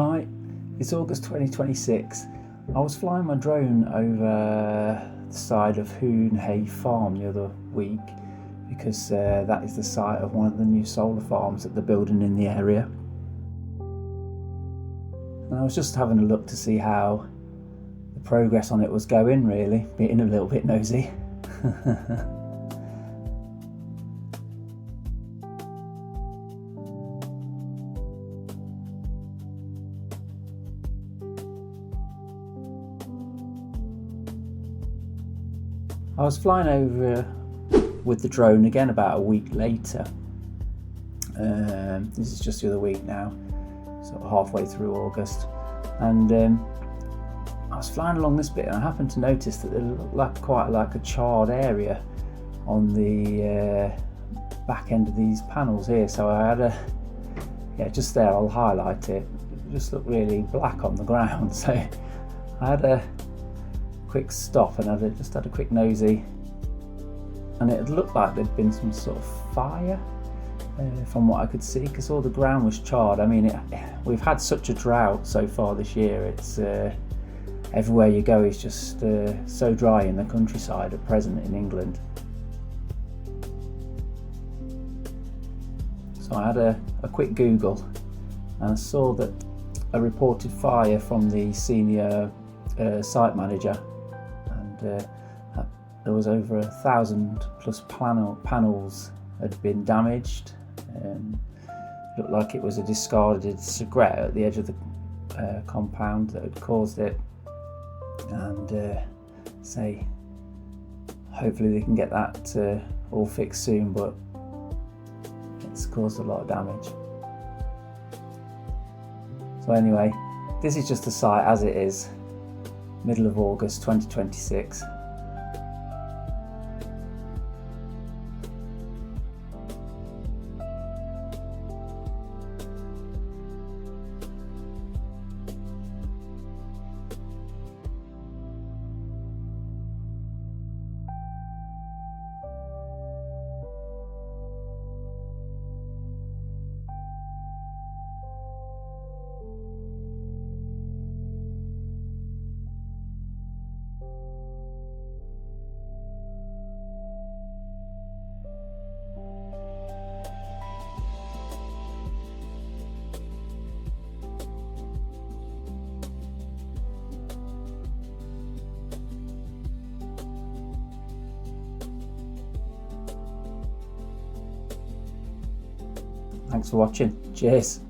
Hi, it's August 2026. I was flying my drone over the side of Hoon Hay Farm the other week because that is the site of one of the new solar farms that they're building in the area. And I was just having a look to see how the progress on it was going, really, being a little bit nosy. I was flying over with the drone again about a week later. This is just the other week now, sort of halfway through August, and I was flying along this bit and I happened to notice that there looked quite like a charred area on the back end of these panels here. So I had just there, I'll highlight it. It just looked really black on the ground. So I had a quick stop and I just had a quick nosy, and it looked like there'd been some sort of fire from what I could see, because all the ground was charred. I mean, we've had such a drought so far this year. It's everywhere you go is just so dry in the countryside at present in England. So I had a quick Google and I saw that a reported fire from the senior site manager, and there was over 1,000 plus panels had been damaged. Looked like it was a discarded cigarette at the edge of the compound that had caused it, and say hopefully they can get that all fixed soon, but it's caused a lot of damage. So anyway, this is just the site as it is, middle of August 2026. Thanks for watching. Cheers.